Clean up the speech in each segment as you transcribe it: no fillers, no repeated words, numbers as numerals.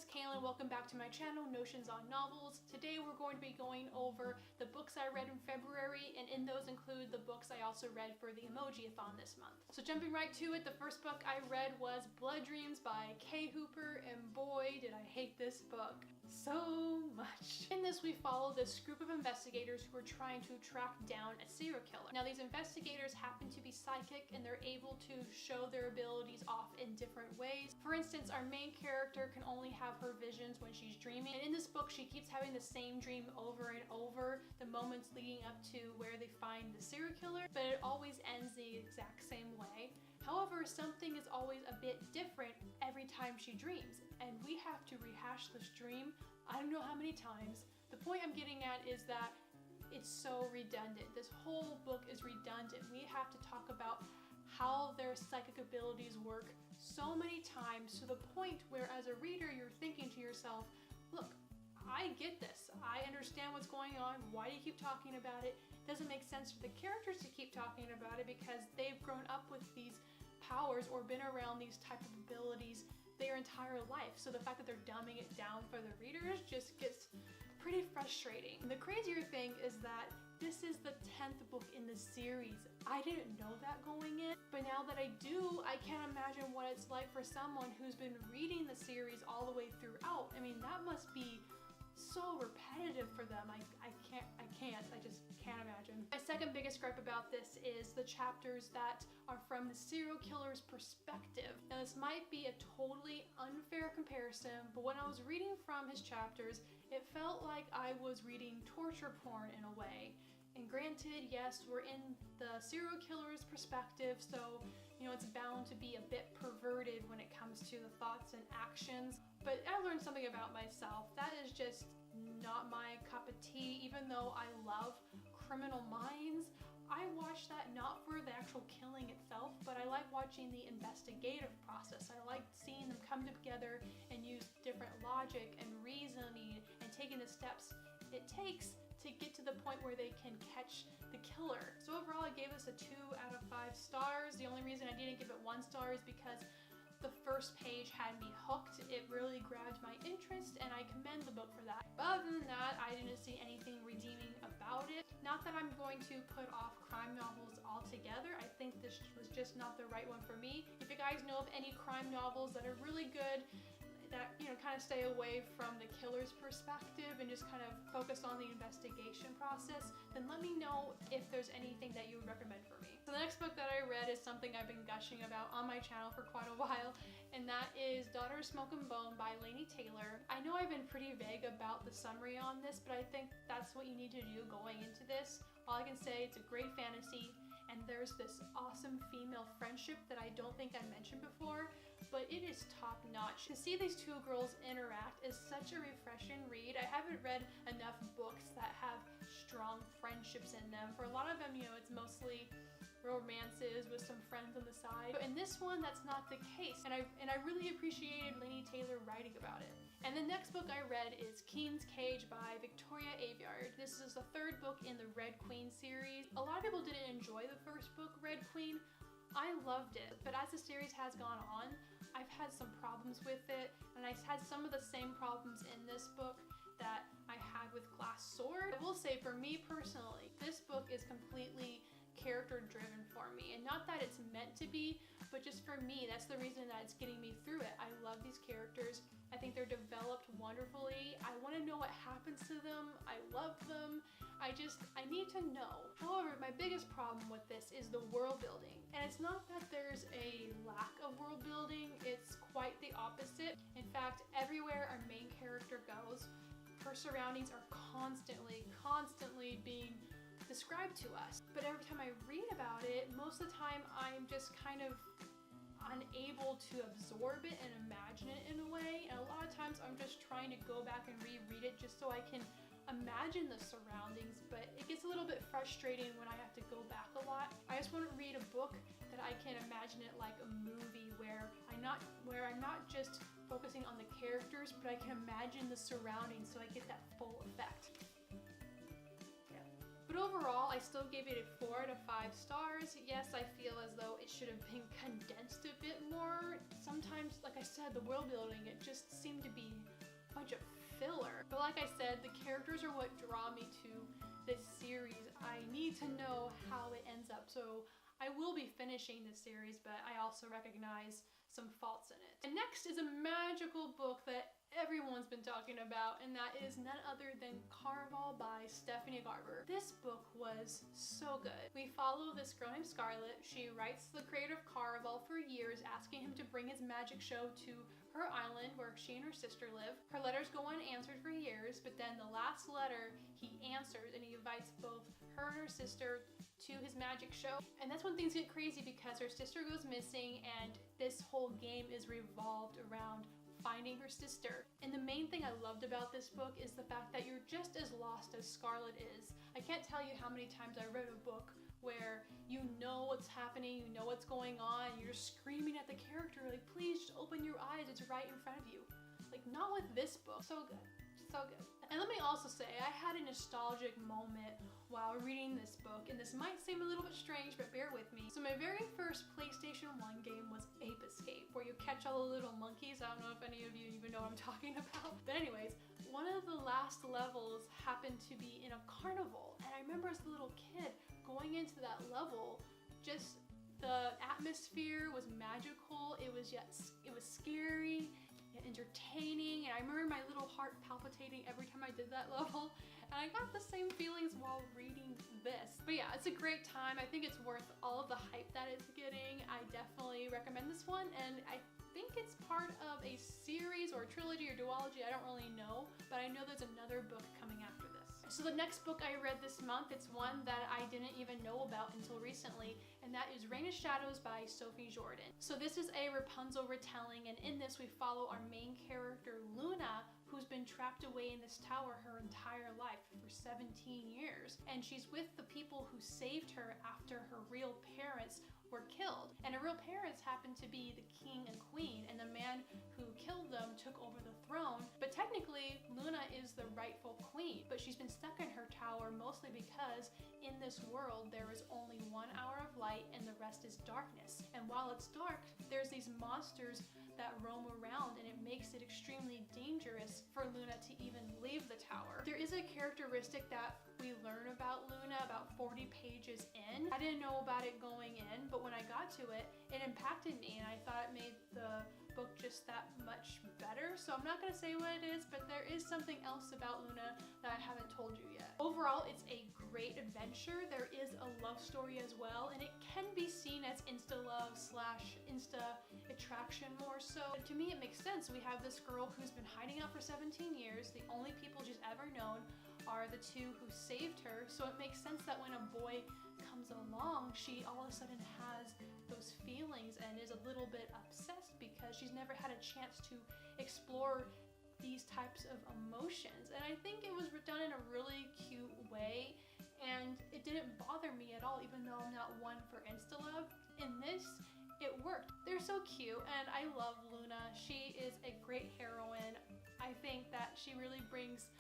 guys, Kaylin. Welcome back to my channel, Notions on Novels. Today we're going to be going over the books I read in February, and in those include the books I also read for the Emoji-a-thon this month. So jumping right to it, the first book I read was Blood Dreams by Kay Hooper, and boy did I hate this book so much. In this we follow this group of investigators who are trying to track down a serial killer. Now these investigators happen to be psychic and they're able to show their abilities off in different ways. For instance, our main character can only have her visions when she's dreaming, and in this book she keeps having the same dream over and over, the moments leading up to where they find the serial killer, but it always ends the exact same way. However, something is always a bit different every time she dreams, and we have to rehash this dream I don't know how many times. The point I'm getting at is that it's so redundant. This whole book is redundant. We have to talk about how their psychic abilities work so many times, to the point where as a reader you're thinking to yourself, look, I get this. I understand what's going on. Why do you keep talking about it? It doesn't make sense for the characters to keep talking about it because they've grown up with these powers or been around these type of abilities their entire life. So the fact that they're dumbing it down for the readers just gets pretty frustrating. And the crazier thing is that this is the 10th book in the series. I didn't know that going in, but now that I do, I can't imagine what it's like for someone who's been reading the series all the way throughout. I mean, that must be so repetitive for them. I just can't imagine. My second biggest gripe about this is the chapters that are from the serial killer's perspective. Now this might be a totally unfair comparison, but when I was reading from his chapters, it felt like I was reading torture porn in a way. And granted, yes, we're in the serial killer's perspective, so you know it's bound to be a bit perverted when it comes to the thoughts and actions. But I learned something about myself. That is just not my cup of tea. Even though I love Criminal Minds, I watch that not for the actual killing itself, but I like watching the investigative process. I like seeing them come together and use different logic and reasoning and taking the steps it takes to get to the point where they can catch the killer. So overall I gave this a 2 out of 5 stars. The only reason I didn't give it 1 star is because the first page had me hooked. It really grabbed my interest and I commend the book for that. But other than that, I didn't see anything redeeming about it. Not that I'm going to put off crime novels altogether. I think this was just not the right one for me. If you guys know of any crime novels that are really good, that, you know, kind of stay away from the killer's perspective and just kind of focus on the investigation process, then let me know if there's anything that you would recommend for me. So the next book that I read is something I've been gushing about on my channel for quite a while, and that is Daughter of Smoke and Bone by Laini Taylor. I know I've been pretty vague about the summary on this, but I think that's what you need to do going into this. All I can say, it's a great fantasy, and there's this awesome female friendship that I don't think I mentioned before, but it is top notch. To see these two girls interact is such a refreshing read. I haven't read enough books that have strong friendships in them. For a lot of them, you know, it's mostly romances with some friends on the side. But in this one, that's not the case. And I really appreciated Laini Taylor writing about it. And the next book I read is Keen's Cage by Victoria Aveyard. This is the 3rd book in the Red Queen series. A lot of people didn't enjoy the first book, Red Queen. I loved it, but as the series has gone on, I've had some problems with it, and I had some of the same problems in this book that I had with Glass Sword. I will say, for me personally, this book is completely character driven for me, and not that it's meant to be, but just for me, that's the reason that it's getting me through it. I love these characters. I think they're developed wonderfully. I want to know what happens to them. I love them. I need to know. However, my biggest problem with this is the world building. And it's not that there's a lack of world building, it's quite the opposite. In fact, everywhere our main character goes, her surroundings are constantly being described to us. But every time I read about it, most of the time I'm just kind of unable to absorb it and imagine it in a way. And a lot of times I'm just trying to go back and reread it just so I can imagine the surroundings, but it gets a little bit frustrating when I have to go back a lot. I just want to read a book that I can imagine it like a movie where I'm not just focusing on the characters, but I can imagine the surroundings so I get that full effect. But overall, I still gave it a 4 out of 5 stars. Yes, I feel as though it should have been condensed a bit more. Sometimes, like I said, the world building, it just seemed to be like I said, the characters are what draw me to this series. I need to know how it ends up, so I will be finishing this series, but I also recognize some faults in it. And next is a magical book that everyone's been talking about, and that is none other than Caraval by Stephanie Garber. This book was so good. We follow this girl named Scarlett. She writes the creator of Caraval for years, asking him to bring his magic show to her island where she and her sister live. Her letters go unanswered for years, but then the last letter he answers, and he invites both her and her sister to his magic show. And that's when things get crazy because her sister goes missing, and this whole game is revolved around finding her sister. And the main thing I loved about this book is the fact that you're just as lost as Scarlett is. I can't tell you how many times I read a book where you know what's happening, you know what's going on, you're just screaming at the character like, please just open your eyes, it's right in front of you. Like, not with this book. So good, so good. And let me also say, I had a nostalgic moment while reading this book, and this might seem a little bit strange, but bear with me. So my very first PlayStation 1 game was Ape Escape, where you catch all the little monkeys. I don't know if any of you even know what I'm talking about. But anyways, one of the last levels happened to be in a carnival, and I remember as a little kid going into that level, just the atmosphere was magical. It was scary, yet entertaining, and I remember my little heart palpitating every time I did that level. And I got the same feelings while reading this. But yeah, it's a great time. I think it's worth all of the hype that it's getting. I definitely recommend this one, and I think it's part of a series or a trilogy or duology. I don't really know, but I know there's another book coming after this. So the next book I read this month, it's one that I didn't even know about until recently, and that is Reina Shadows by Sophie Jordan. So this is a Rapunzel retelling, and in this we follow our main character, Luna, who's been trapped away in this tower her entire life for 17 years. And she's with the people who saved her after her real parents were killed. And her real parents happen to be the king and queen, and the man who killed them took over the throne. But technically, Luna is the rightful queen, but she's been stuck in her tower mostly because in this world there is only 1 hour of light and the rest is darkness. And while it's dark, there's these monsters that roam around, and it makes it extremely dangerous for Luna to even leave the tower. There is a characteristic that we learn about Luna about 40 pages in. I didn't know about it going in, but when I got to it, it impacted me, and I thought it made the book just that much better. So I'm not gonna say what it is, but there is something else about Luna that I haven't told you yet. Overall, it's a great adventure. There is a love story as well, and it can be seen as insta-love / insta attraction more so. And to me, it makes sense. We have this girl who's been hiding out for 17 years. The only people she's ever known are the two who saved her. So it makes sense that when a boy comes along, she all of a sudden has those feelings and is a little bit obsessed because she's never had a chance to explore these types of emotions. And I think it was done in a really cute way, and it didn't bother me at all, even though I'm not one for insta-love. In this, it worked. They're so cute, and I love Luna. She is a great heroine. I think that she really brings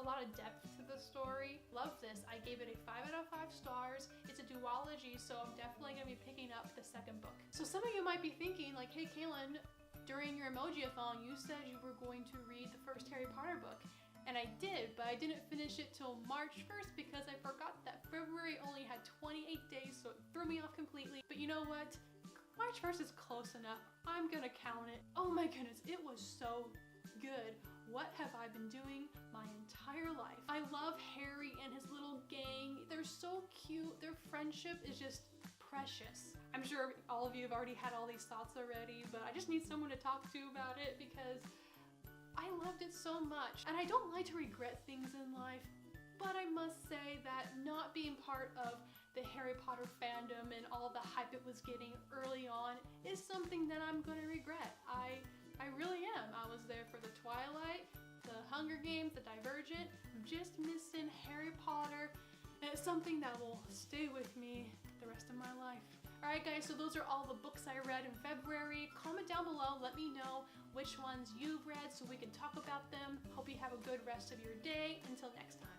a lot of depth to the story. Love this. I gave it a 5 out of 5 stars. It's a duology, so I'm definitely gonna be picking up the second book. So some of you might be thinking like, hey Kalyn, during your emoji-a-thon, you said you were going to read the first Harry Potter book. And I did, but I didn't finish it till March 1st because I forgot that February only had 28 days, so it threw me off completely. But you know what? March 1st is close enough. I'm gonna count it. Oh my goodness, it was so good. What have I been doing my entire life? I love Harry and his little gang. They're so cute. Their friendship is just precious. I'm sure all of you have already had all these thoughts already, but I just need someone to talk to about it because I loved it so much. And I don't like to regret things in life, but I must say that not being part of the Harry Potter fandom and all the hype it was getting early on is something that I'm gonna regret. I really am. I was there for the Twilight, the Hunger Games, the Divergent. I'm just missing Harry Potter, and it's something that will stay with me the rest of my life. Alright guys, so those are all the books I read in February. Comment down below, let me know which ones you've read so we can talk about them. Hope you have a good rest of your day. Until next time.